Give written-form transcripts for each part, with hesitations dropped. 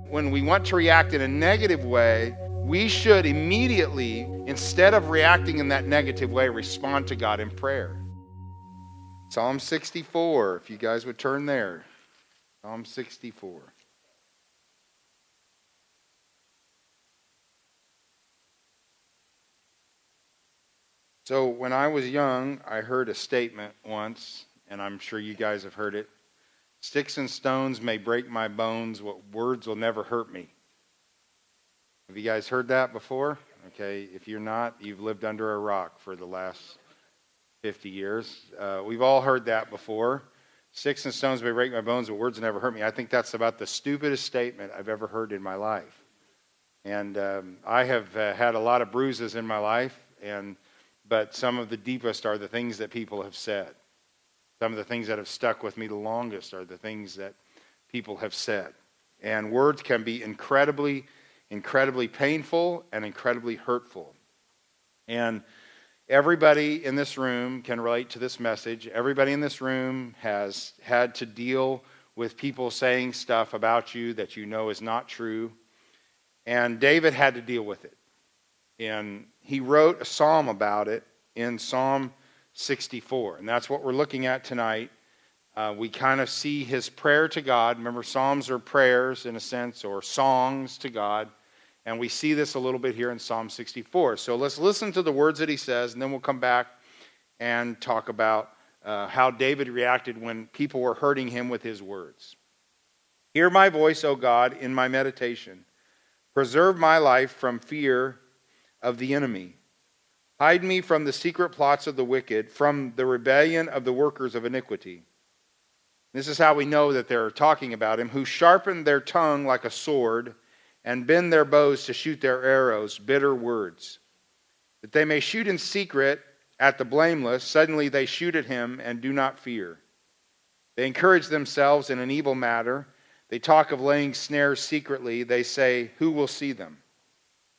When we want to react in a negative way, we should immediately, instead of reacting in that negative way, respond to God in prayer. Psalm 64, if you guys would turn there. Psalm 64. So when I was young, I heard a statement once, and I'm sure you guys have heard it. Sticks and stones may break my bones, but words will never hurt me. Have you guys heard that before? Okay, if you're not, you've lived under a rock for the last 50 years. We've all heard that before. Sticks and stones may break my bones, but words will never hurt me. I think that's about the stupidest statement I've ever heard in my life. And I have had a lot of bruises in my life, but some of the deepest are the things that people have said. Some of the things that have stuck with me the longest are the things that people have said. And words can be incredibly painful and incredibly hurtful. And everybody in this room can relate to this message. Everybody in this room has had to deal with people saying stuff about you that you know is not true. And David had to deal with it. And he wrote a psalm about it in Psalm 64. And that's what we're looking at tonight. We kind of see his prayer to God. Remember, psalms are prayers in a sense, or songs to God. And we see this a little bit here in Psalm 64. So let's listen to the words that he says, and then we'll come back and talk about how David reacted when people were hurting him with his words. Hear my voice, O God, in my meditation. Preserve my life from fear of the enemy. Hide me from the secret plots of the wicked, from the rebellion of the workers of iniquity. This is how we know that they're talking about him, who sharpen their tongue like a sword and bend their bows to shoot their arrows, bitter words. That they may shoot in secret at the blameless, suddenly they shoot at him and do not fear. They encourage themselves in an evil matter. They talk of laying snares secretly. They say, who will see them?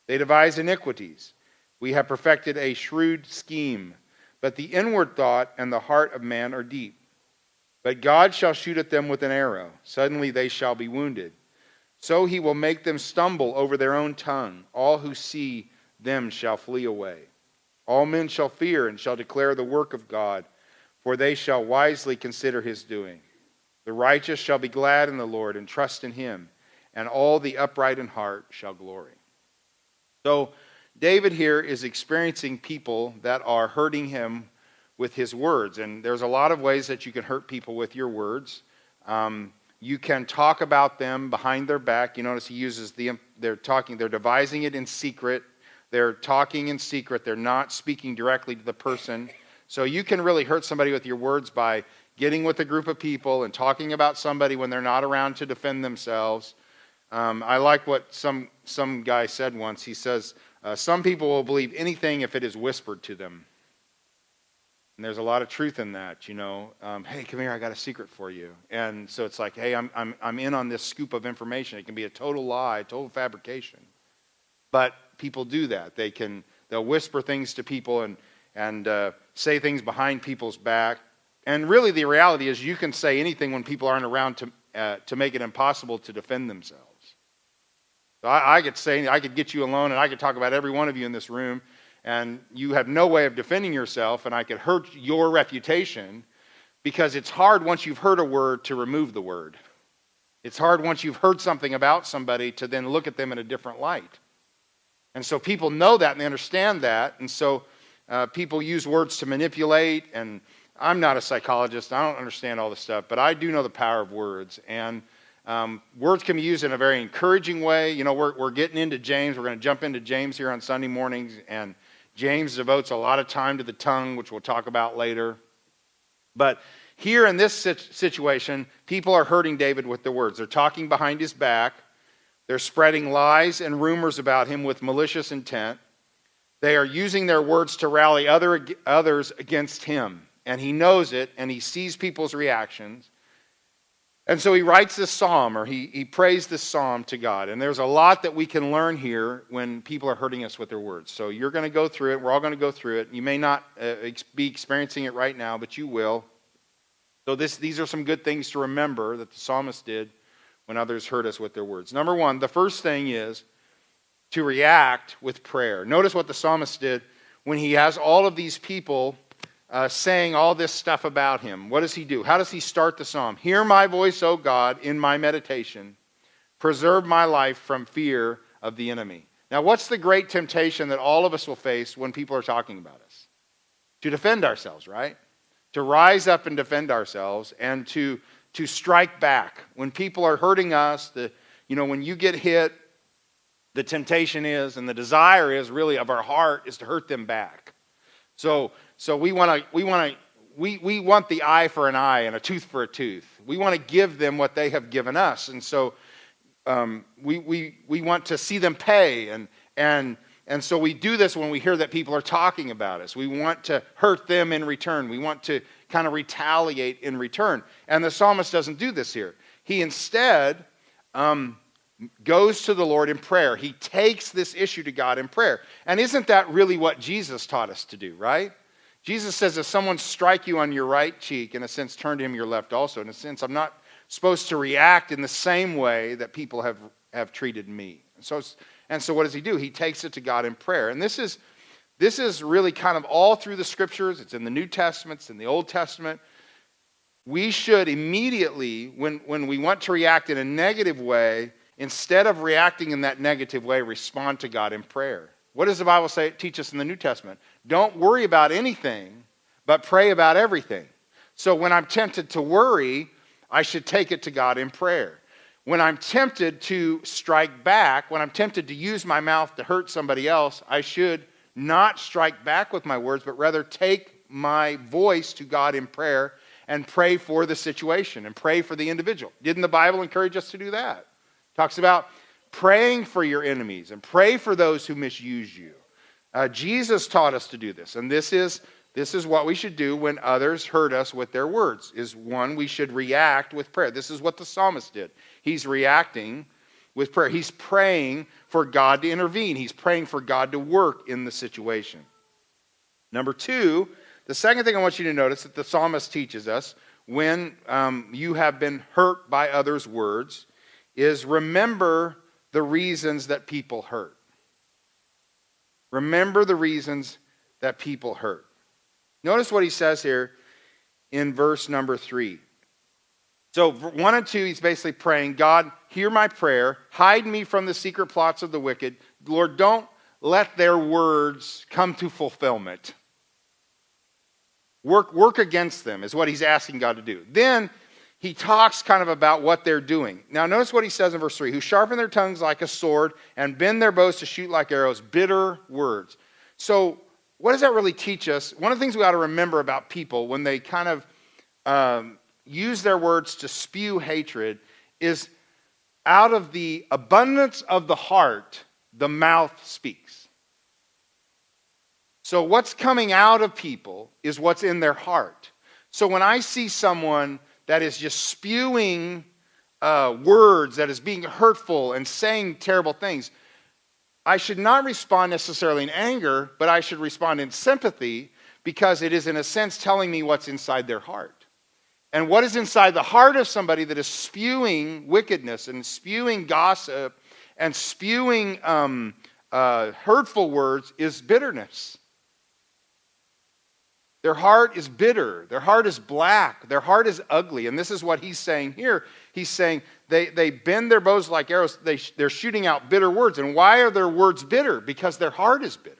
They devise iniquities. We have perfected a shrewd scheme. But the inward thought and the heart of man are deep. But God shall shoot at them with an arrow. Suddenly they shall be wounded. So he will make them stumble over their own tongue. All who see them shall flee away. All men shall fear and shall declare the work of God, for they shall wisely consider his doing. The righteous shall be glad in the Lord and trust in him, and all the upright in heart shall glory. So David here is experiencing people that are hurting him with his words. And there's a lot of ways that you can hurt people with your words. You can talk about them behind their back. You notice he uses they're devising it in secret. They're talking in secret. They're not speaking directly to the person. So you can really hurt somebody with your words by getting with a group of people and talking about somebody when they're not around to defend themselves. I like what some guy said once. He says, some people will believe anything if it is whispered to them. And there's a lot of truth in that, you know. Hey, come here, I got a secret for you. And so it's like, hey, I'm in on this scoop of information. It can be a total lie, total fabrication. But people do that. They'll whisper things to people and say things behind people's back. And really the reality is you can say anything when people aren't around to make it impossible to defend themselves. So I could get you alone and I could talk about every one of you in this room, and you have no way of defending yourself, and I could hurt your reputation, because it's hard once you've heard a word to remove the word. It's hard once you've heard something about somebody to then look at them in a different light. And so people know that and they understand that, and so people use words to manipulate. And I'm not a psychologist, I don't understand all this stuff, but I do know the power of words. And words can be used in a very encouraging way. You know, we're getting into James. We're going to jump into James here on Sunday mornings, and James devotes a lot of time to the tongue, which we'll talk about later. But here in this situation, people are hurting David with their words. They're talking behind his back. They're spreading lies and rumors about him with malicious intent. They are using their words to rally others against him. And he knows it, and he sees people's reactions. And so he writes this psalm, or he prays this psalm to God. And there's a lot that we can learn here when people are hurting us with their words. So you're going to go through it. We're all going to go through it. You may not be experiencing it right now, but you will. So these are some good things to remember that the psalmist did when others hurt us with their words. Number one, the first thing is to react with prayer. Notice what the psalmist did when he has all of these people saying all this stuff about him. What does he do? How does he start the psalm? Hear my voice, O God, in my meditation. Preserve my life from fear of the enemy. Now, what's the great temptation that all of us will face when people are talking about us? To defend ourselves, right? To rise up and defend ourselves and to strike back. When people are hurting us, when you get hit, the temptation is and the desire is really of our heart is to hurt them back. So we want the eye for an eye and a tooth for a tooth. We want to give them what they have given us, and so we want to see them pay, and so we do this when we hear that people are talking about us. We want to hurt them in return. We want to kind of retaliate in return. And the psalmist doesn't do this here. He instead goes to the Lord in prayer. He takes this issue to God in prayer. And isn't that really what Jesus taught us to do, right? Jesus says, if someone strike you on your right cheek, in a sense, turn to him your left also. In a sense, I'm not supposed to react in the same way that people have treated me. And so what does he do? He takes it to God in prayer. And this is really kind of all through the scriptures. It's in the New Testament, it's in the Old Testament. We should immediately, when we want to react in a negative way, instead of reacting in that negative way, respond to God in prayer. What does the Bible teach us in the New Testament? Don't worry about anything, but pray about everything. So when I'm tempted to worry, I should take it to God in prayer. When I'm tempted to strike back, when I'm tempted to use my mouth to hurt somebody else, I should not strike back with my words, but rather take my voice to God in prayer and pray for the situation and pray for the individual. Didn't the Bible encourage us to do that? It talks about praying for your enemies and pray for those who misuse you. Jesus taught us to do this, and this is what we should do when others hurt us with their words. Is one, we should react with prayer. This is what the psalmist did. He's reacting with prayer. He's praying for God to intervene. He's praying for God to work in the situation. Number two, the second thing I want you to notice that the psalmist teaches us when you have been hurt by others' words is remember the reasons that people hurt. Remember the reasons that people hurt. Notice what he says here in verse number 3. So 1 and 2, he's basically praying, God, hear my prayer. Hide me from the secret plots of the wicked. Lord, don't let their words come to fulfillment. Work against them is what he's asking God to do. Then he talks kind of about what they're doing. Now notice what he says in verse 3. Who sharpen their tongues like a sword and bend their bows to shoot like arrows. Bitter words. So what does that really teach us? One of the things we ought to remember about people when they kind of use their words to spew hatred is out of the abundance of the heart, the mouth speaks. So what's coming out of people is what's in their heart. So when I see someone that is just spewing words, that is being hurtful and saying terrible things, I should not respond necessarily in anger, but I should respond in sympathy because it is in a sense telling me what's inside their heart. And what is inside the heart of somebody that is spewing wickedness and spewing gossip and spewing hurtful words is bitterness. Their heart is bitter. Their heart is black. Their heart is ugly. And this is what he's saying here. He's saying they bend their bows like arrows. They're shooting out bitter words. And why are their words bitter? Because their heart is bitter.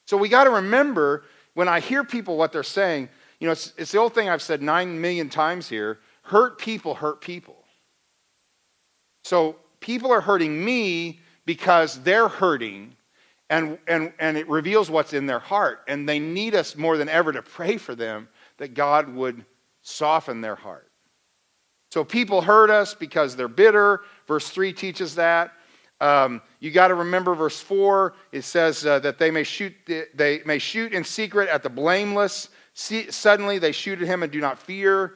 So we got to remember when I hear people what they're saying, it's the old thing I've said 9 million times here. Hurt people hurt people. So people are hurting me because they're hurting. And it reveals what's in their heart. And they need us more than ever to pray for them that God would soften their heart. So people hurt us because they're bitter. Verse 3 teaches that. You got to remember verse 4. It says that they may shoot in secret at the blameless. Suddenly they shoot at him and do not fear.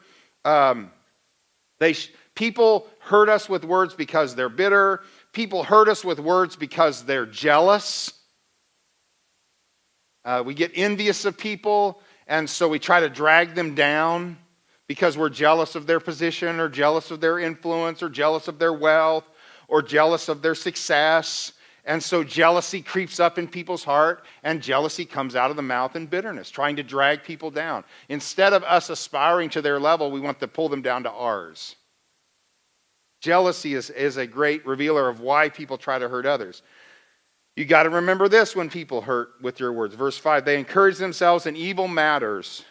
People hurt us with words because they're bitter. People hurt us with words because they're jealous. We get envious of people, and so we try to drag them down because we're jealous of their position or jealous of their influence or jealous of their wealth or jealous of their success. And so jealousy creeps up in people's heart, and jealousy comes out of the mouth in bitterness, trying to drag people down. Instead of us aspiring to their level, we want to pull them down to ours. Jealousy is a great revealer of why people try to hurt others. You got to remember this when people hurt with your words. Verse 5, they encourage themselves in evil matters.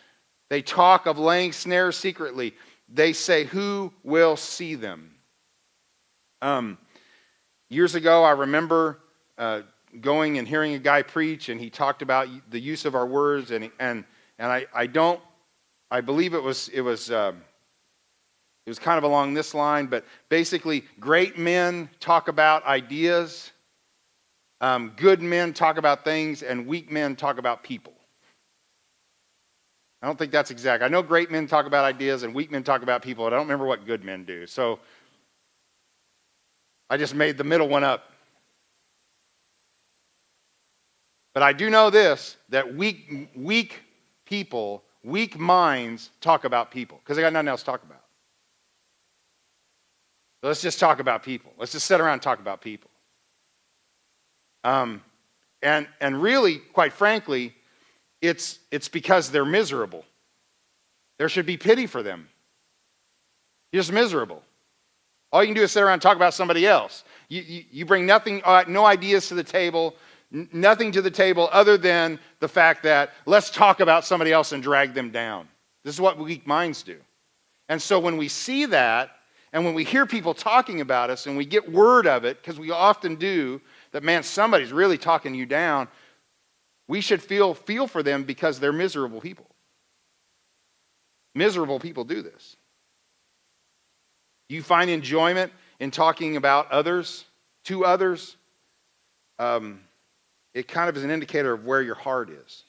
They talk of laying snares secretly. They say, who will see them? Years ago, I remember going and hearing a guy preach, and he talked about the use of our words, and I believe it was kind of along this line, but basically, great men talk about ideas, good men talk about things, and weak men talk about people. I don't think that's exact. I know great men talk about ideas and weak men talk about people, but I don't remember what good men do. So I just made the middle one up. But I do know this, that weak people, weak minds talk about people because they got nothing else to talk about. So let's just talk about people. Let's just sit around and talk about people. And really, quite frankly, it's because they're miserable. There should be pity for them. You're just miserable. All you can do is sit around and talk about somebody else. You bring nothing, no ideas to the table, nothing to the table other than the fact that let's talk about somebody else and drag them down. This is what weak minds do. And so when we see that, and when we hear people talking about us, and we get word of it, because we often do, that man, somebody's really talking you down, we should feel for them because they're miserable people. Miserable people do this. You find enjoyment in talking about others, to others. It kind of is an indicator of where your heart is.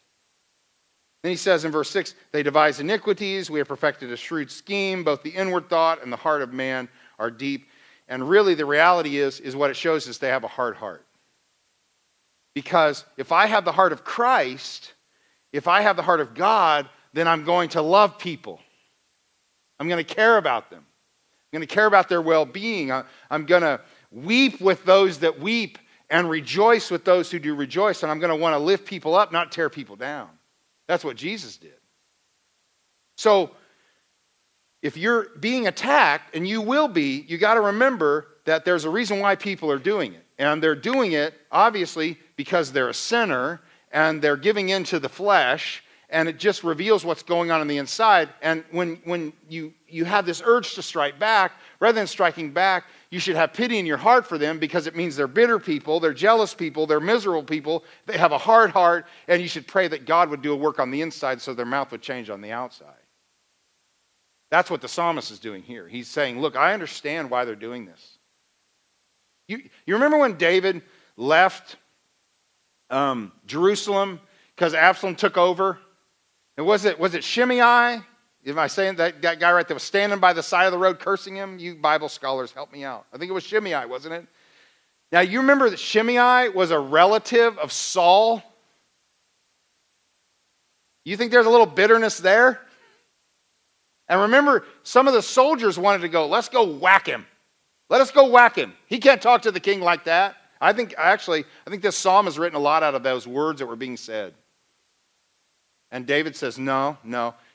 Then he says in verse 6, they devise iniquities, we have perfected a shrewd scheme, both the inward thought and the heart of man are deep. And really the reality is what it shows is they have a hard heart. Because if I have the heart of Christ, if I have the heart of God, then I'm going to love people. I'm going to care about them. I'm going to care about their well-being. I'm going to weep with those that weep and rejoice with those who do rejoice. And I'm going to want to lift people up, not tear people down. That's what Jesus did. So if you're being attacked, and you will be, you got to remember that there's a reason why people are doing it. And they're doing it, obviously, because they're a sinner, and they're giving in to the flesh, and it just reveals what's going on the inside. And when you have this urge to strike back, rather than striking back, you should have pity in your heart for them, because it means they're bitter people, they're jealous people, they're miserable people, they have a hard heart, and you should pray that God would do a work on the inside so their mouth would change on the outside. That's what the psalmist is doing here. He's saying, look, I understand why they're doing this. You remember when David left Jerusalem because Absalom took over? And was it Shimei? Am I saying that guy right there was standing by the side of the road cursing him? You Bible scholars, help me out. I think it was Shimei, wasn't it? Now, you remember that Shimei was a relative of Saul? You think there's a little bitterness there? And remember, some of the soldiers wanted to go, let's go whack him. Let us go whack him. He can't talk to the king like that. I think this psalm is written a lot out of those words that were being said. And David says, no.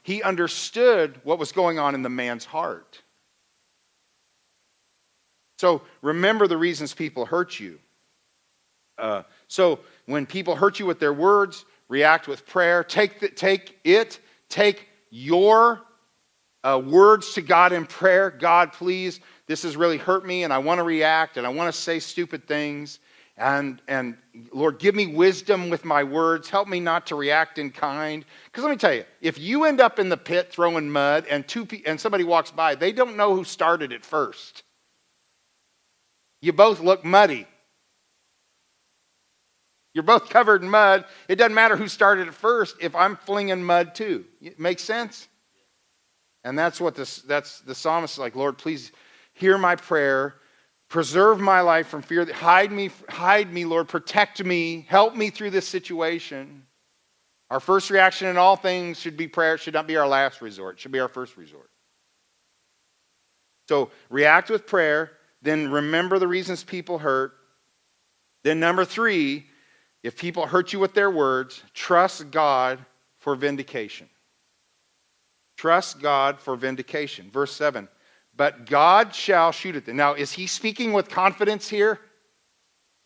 He understood what was going on in the man's heart. So remember the reasons people hurt you. So when people hurt you with their words, react with prayer. Take your words to God in prayer. God, please, this has really hurt me, and I want to react, and I want to say stupid things. And Lord, give me wisdom with my words. Help me not to react in kind. Because let me tell you, if you end up in the pit throwing mud and somebody walks by, they don't know who started it first. You both look muddy. You're both covered in mud. It doesn't matter who started it first if I'm flinging mud too. It makes sense? And that's what that's the psalmist is like, Lord, please hear my prayer. Preserve my life from fear. Hide me, Lord. Protect me. Help me through this situation. Our first reaction in all things should be prayer. It should not be our last resort. It should be our first resort. So react with prayer, then remember the reasons people hurt. Then number 3, if people hurt you with their words, trust God for vindication. Trust God for vindication. Verse 7, but God shall shoot at them. Now, is he speaking with confidence here?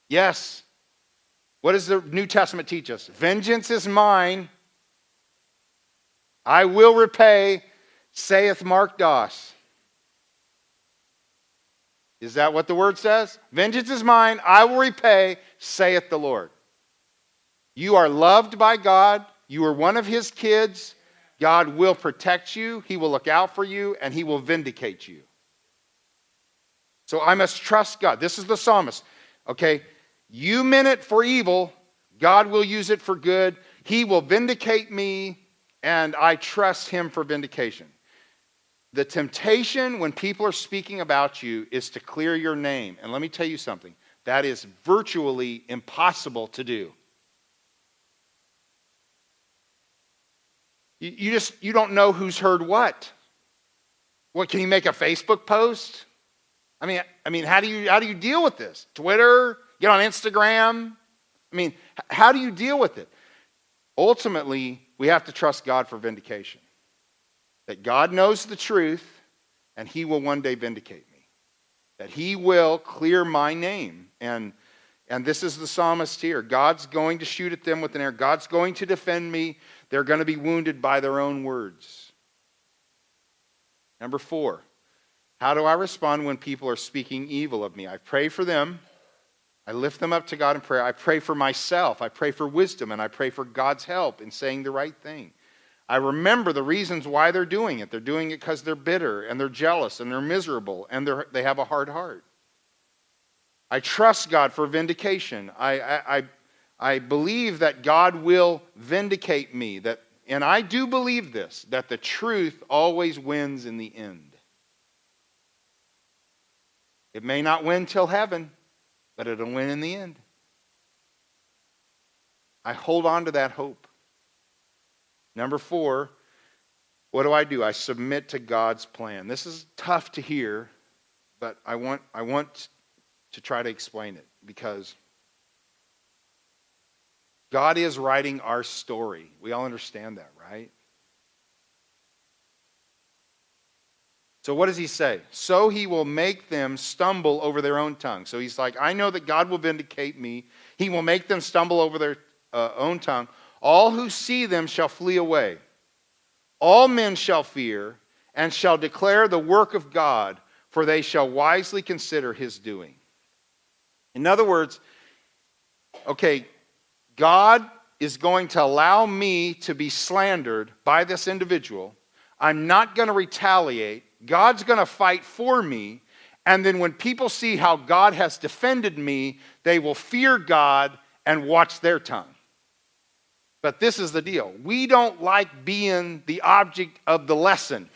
Yes. What does the New Testament teach us? Vengeance is mine. I will repay, saith Mark Doss. Is that what the word says? Vengeance is mine, I will repay, saith the Lord. You are loved by God. You are one of his kids. God will protect you. He will look out for you, and he will vindicate you. So I must trust God. This is the psalmist. Okay, you meant it for evil. God will use it for good. He will vindicate me, and I trust him for vindication. The temptation when people are speaking about you is to clear your name. And let me tell you something. That is virtually impossible to do. You don't know who's heard what. What, can you make a Facebook post? I mean, how do you deal with this? Twitter? Get on Instagram? I mean, how do you deal with it? Ultimately, we have to trust God for vindication. That God knows the truth, and he will one day vindicate me. That he will clear my name. And this is the psalmist here. God's going to shoot at them with an arrow. God's going to defend me. They're going to be wounded by their own words. Number 4, how do I respond when people are speaking evil of me? I pray for them. I lift them up to God in prayer. I pray for myself. I pray for wisdom, and I pray for God's help in saying the right thing. I remember the reasons why they're doing it. They're doing it because they're bitter, and they're jealous, and they're miserable, and they have a hard heart. I trust God for vindication. I believe that God will vindicate me. And I do believe this, that the truth always wins in the end. It may not win till heaven, but it'll win in the end. I hold on to that hope. Number 4, what do? I submit to God's plan. This is tough to hear, but I want to try to explain it, because God is writing our story. We all understand that, right? So what does he say? So he will make them stumble over their own tongue. So he's like, I know that God will vindicate me. He will make them stumble over their own tongue. All who see them shall flee away. All men shall fear and shall declare the work of God, for they shall wisely consider his doing. In other words, okay, God is going to allow me to be slandered by this individual. I'm not going to retaliate. God's going to fight for me. And then when people see how God has defended me, they will fear God and watch their tongue. But this is the deal. We don't like being the object of the lesson.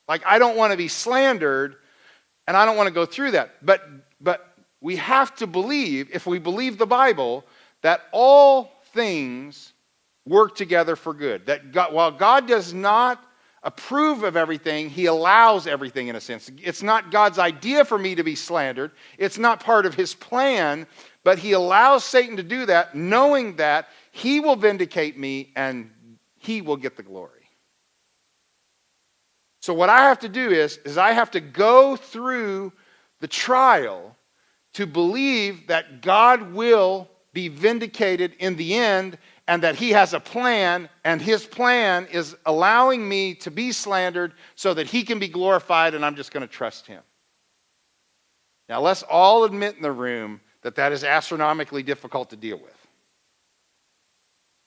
Like, I don't want to be slandered, and I don't want to go through that. But we have to believe, if we believe the Bible, that all things work together for good. That God, while God does not approve of everything, he allows everything in a sense. It's not God's idea for me to be slandered. It's not part of his plan, but he allows Satan to do that, knowing that he will vindicate me and he will get the glory. So what I have to do is I have to go through the trial to believe that God will be vindicated in the end, and that he has a plan, and his plan is allowing me to be slandered so that he can be glorified, and I'm just going to trust him. Now let's all admit in the room that is astronomically difficult to deal with.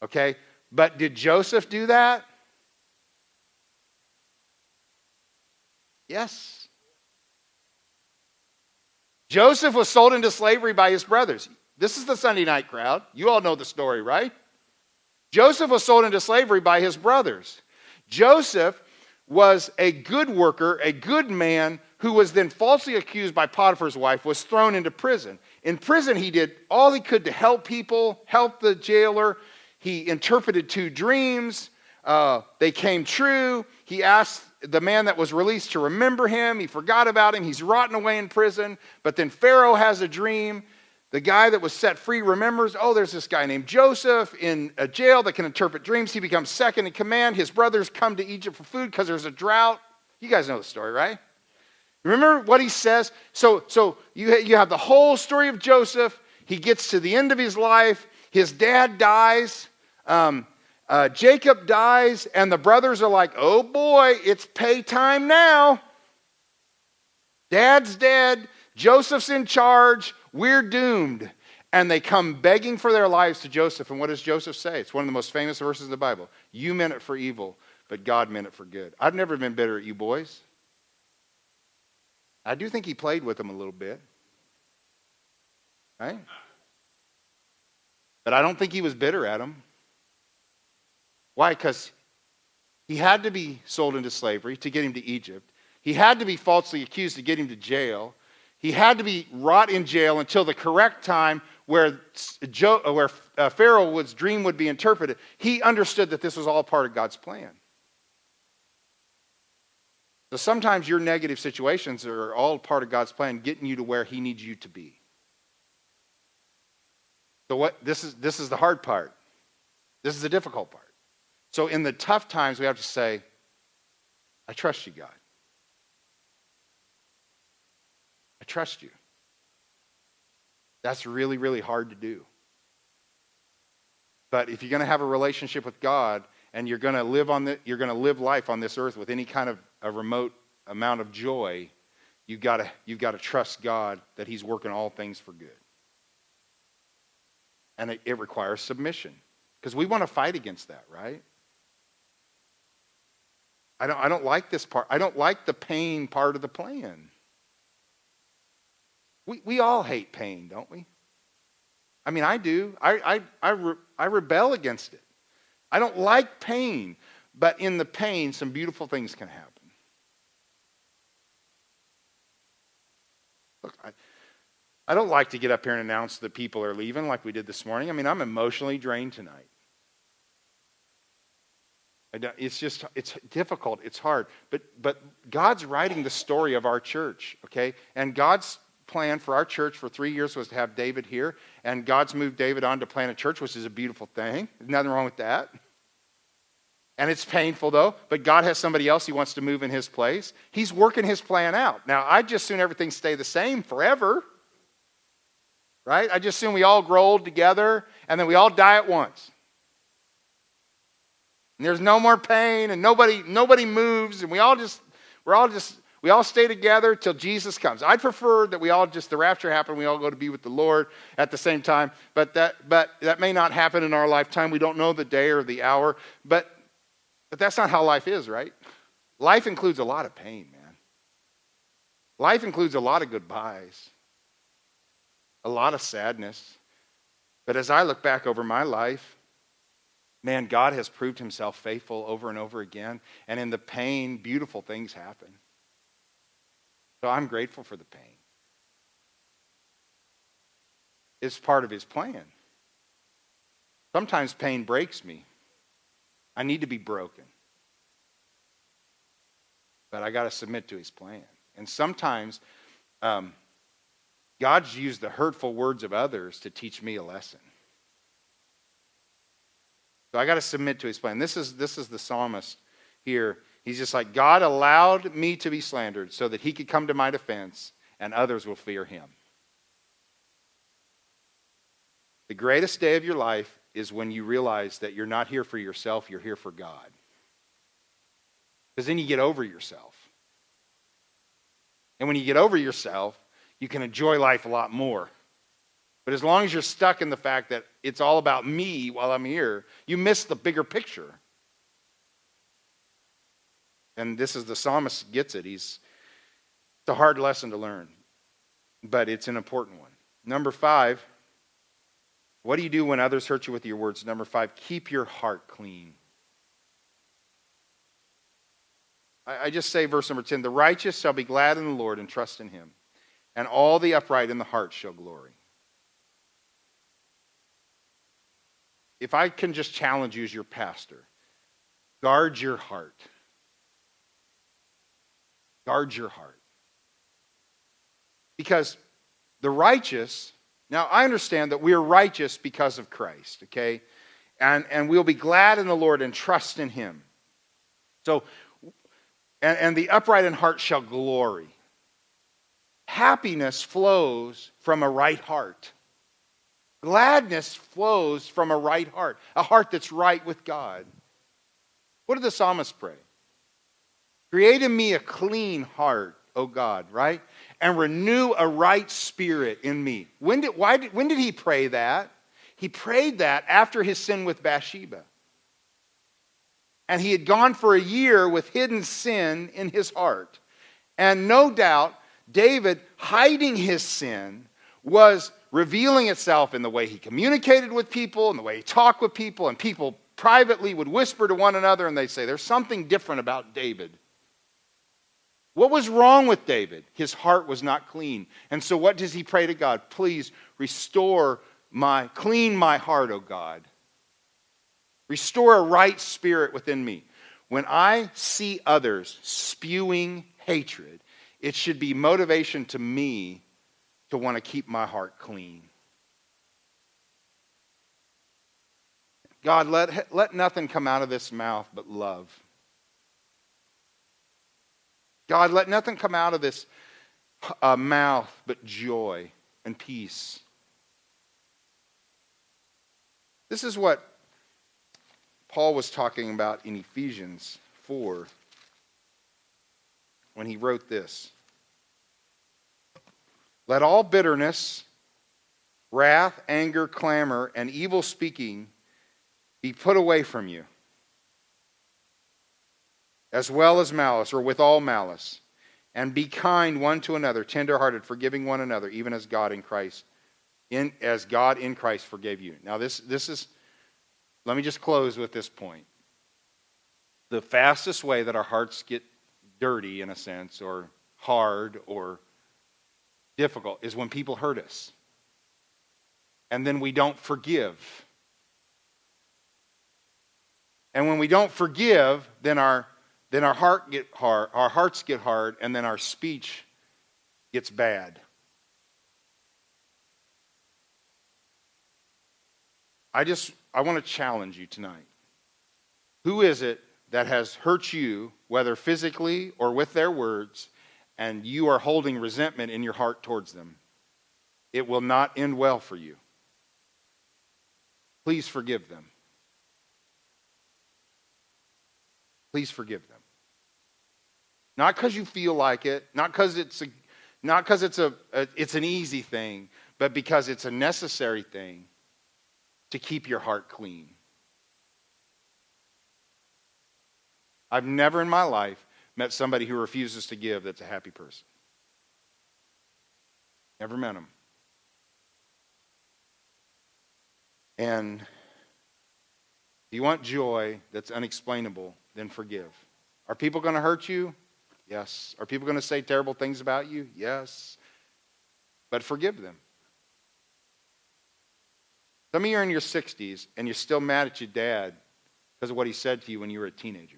Okay? But did Joseph do that? Yes. Joseph was sold into slavery by his brothers. This is the Sunday night crowd. You all know the story, right? Joseph was sold into slavery by his brothers. Joseph was a good worker, a good man, who was then falsely accused by Potiphar's wife, was thrown into prison. In prison, he did all he could to help people, help the jailer. He interpreted 2 dreams. They came true. He asked the man that was released to remember him. He forgot about him. He's rotting away in prison. But then Pharaoh has a dream. The guy that was set free remembers, oh, there's this guy named Joseph in a jail that can interpret dreams. He becomes second in command. His brothers come to Egypt for food because there's a drought. You guys know the story, right? Remember what he says? So you have the whole story of Joseph. He gets to the end of his life. His dad dies. Jacob dies. And the brothers are like, oh boy, it's pay time now. Dad's dead. Joseph's in charge. We're doomed. And they come begging for their lives to Joseph. And what does Joseph say? It's one of the most famous verses in the Bible. You meant it for evil, but God meant it for good. I've never been bitter at you boys. I do think he played with them a little bit. Right? But I don't think he was bitter at them. Why? Because he had to be sold into slavery to get him to Egypt. He had to be falsely accused to get him to jail. He had to be rot in jail until the correct time where Pharaoh's dream would be interpreted. He understood that this was all part of God's plan. So sometimes your negative situations are all part of God's plan, getting you to where he needs you to be. So this is the hard part. This is the difficult part. So in the tough times, we have to say, I trust you, God. I trust you. That's really, really hard to do. But if you're going to have a relationship with God and you're going to live life on this earth with any kind of a remote amount of joy, you've got to trust God that he's working all things for good. And it requires submission. Because we want to fight against that, right? I don't like this part. I don't like the pain part of the plan. We all hate pain, don't we? I mean, I do. I rebel against it. I don't like pain. But in the pain, some beautiful things can happen. Look, I don't like to get up here and announce that people are leaving like we did this morning. I mean, I'm emotionally drained tonight. It's difficult. It's hard. But God's writing the story of our church, okay? And God's plan for our church for 3 years was to have David here. And God's moved David on to plant a church, which is a beautiful thing. There's nothing wrong with that. And it's painful, though. But God has somebody else he wants to move in his place. He's working his plan out. Now, I'd just soon everything stay the same forever. Right? I just assume we all grow old together and then we all die at once. And there's no more pain and nobody moves and we all stay together till Jesus comes. I'd prefer that the rapture happen, we all go to be with the Lord at the same time, but that may not happen in our lifetime. We don't know the day or the hour, but that's not how life is, right? Life includes a lot of pain, man. Life includes a lot of goodbyes. A lot of sadness. But as I look back over my life, man, God has proved himself faithful over and over again. And in the pain, beautiful things happen. So I'm grateful for the pain. It's part of his plan. Sometimes pain breaks me. I need to be broken. But I got to submit to his plan. And sometimes God's used the hurtful words of others to teach me a lesson. So I got to submit to his plan. This is the psalmist here. He's just like, God allowed me to be slandered so that he could come to my defense and others will fear him. The greatest day of your life is when you realize that you're not here for yourself, you're here for God. Because then you get over yourself. And when you get over yourself, you can enjoy life a lot more. But as long as you're stuck in the fact that it's all about me while I'm here, you miss the bigger picture. And this is the psalmist gets it. It's a hard lesson to learn, but it's an important one. Number 5, what do you do when others hurt you with your words? Number 5, keep your heart clean. I just say verse number 10, the righteous shall be glad in the Lord and trust in him, and all the upright in the heart shall glory. If I can just challenge you as your pastor, guard your heart. Guard your heart. Because the righteous, now I understand that we are righteous because of Christ, okay? And we'll be glad in the Lord and trust in him. So, and the upright in heart shall glory. Happiness flows from a right heart. Gladness flows from a right heart, a heart that's right with God. What did the psalmist pray? Create in me a clean heart, O God, right? And renew a right spirit in me. When did he pray that? He prayed that after his sin with Bathsheba. And he had gone for a year with hidden sin in his heart. And no doubt, David, hiding his sin, was revealing itself in the way he communicated with people, and the way he talked with people, and people privately would whisper to one another, and they'd say, there's something different about David. What was wrong with David? His heart was not clean. And so what does he pray to God? Please clean my heart, O God. Restore a right spirit within me. When I see others spewing hatred, it should be motivation to me to want to keep my heart clean. God, let nothing come out of this mouth but love. God, let nothing come out of this mouth but joy and peace. This is what Paul was talking about in Ephesians 4 when he wrote this. Let all bitterness, wrath, anger, clamor, and evil speaking be put away from you, as well as malice, or with all malice. And be kind one to another, tenderhearted, forgiving one another, even as God in Christ forgave you. Now this is, let me just close with this point. The fastest way that our hearts get dirty, in a sense, or hard, or difficult, is when people hurt us. And then we don't forgive. And when we don't forgive, then our hearts get hard, and then our speech gets bad. I want to challenge you tonight. Who is it that has hurt you, whether physically or with their words, and you are holding resentment in your heart towards them? It will not end well for you. Please forgive them. Please forgive them. Not because you feel like it, not because it's an easy thing, but because it's a necessary thing to keep your heart clean. I've never in my life met somebody who refuses to give that's a happy person. Never met them. And if you want joy that's unexplainable, then forgive. Are people going to hurt you? Yes. Are people going to say terrible things about you? Yes. But forgive them. Some of you are in your 60s and you're still mad at your dad because of what he said to you when you were a teenager.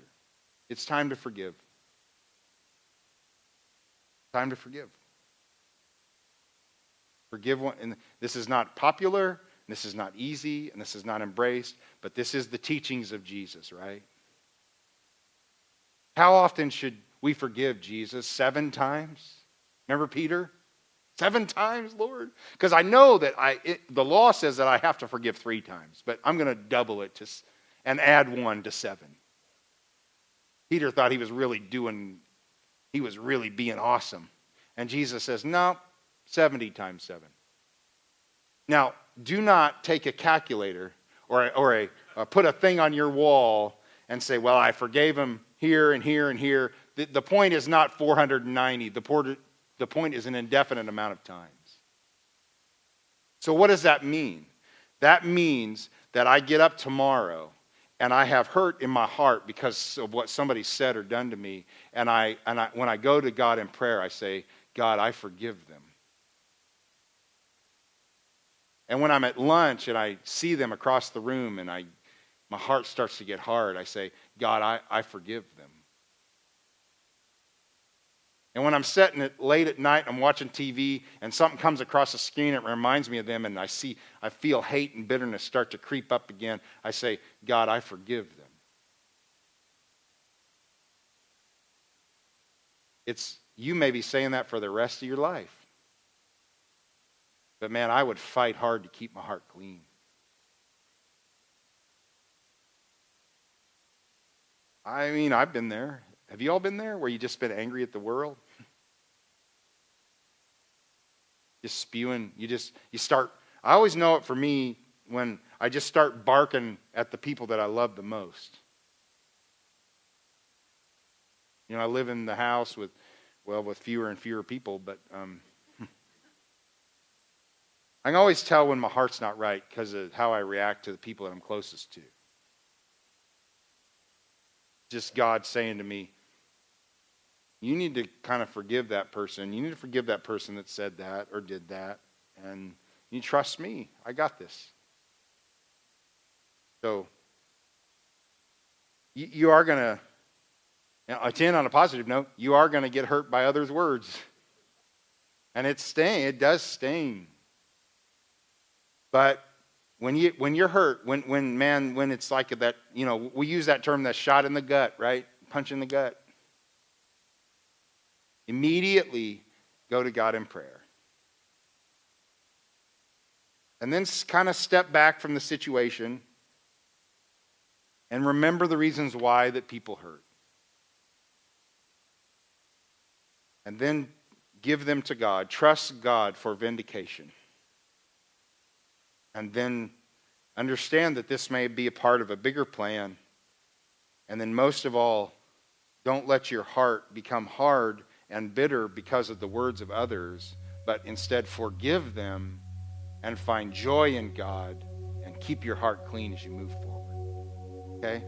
It's time to forgive. Time to forgive. Forgive one. And this is not popular, this is not easy, and this is not embraced, but this is the teachings of Jesus, right? How often should we forgive Jesus? 7 times? Remember Peter? 7 times, Lord? Because I know that the law says that I have to forgive 3 times, but I'm going to double it and add 1 to 7. Peter thought he was really being awesome. And Jesus says, no, 70 times 7. Now, do not take a calculator or put a thing on your wall and say, well, I forgave him here and here and here. The point is not 490. The point is an indefinite amount of times. So what does that mean? That means that I get up tomorrow and I have hurt in my heart because of what somebody said or done to me. And when I go to God in prayer, I say, God, I forgive them. And when I'm at lunch and I see them across the room and my heart starts to get hard, I say, God, I forgive them. And when I'm sitting it late at night, I'm watching TV, and something comes across the screen, it reminds me of them, and I feel hate and bitterness start to creep up again. I say, God, I forgive them. You may be saying that for the rest of your life. But man, I would fight hard to keep my heart clean. I mean, I've been there. Have you all been there where you just been angry at the world? Just spewing, I always know it for me when I just start barking at the people that I love the most. You know, I live in the house with fewer and fewer people, but I can always tell when my heart's not right because of how I react to the people that I'm closest to. Just God saying to me, you need to kind of forgive that person. You need to forgive that person that said that or did that. And you trust me. I got this. So, you are going to, to end on a positive note, you are going to get hurt by others' words. And it does sting. But when you're hurt, when it's like that, we use that term, that shot in the gut, right? Punch in the gut. Immediately go to God in prayer. And then kind of step back from the situation and remember the reasons why that people hurt. And then give them to God. Trust God for vindication. And then understand that this may be a part of a bigger plan. And then most of all, don't let your heart become hard and bitter because of the words of others, but instead forgive them and find joy in God and keep your heart clean as you move forward. Okay?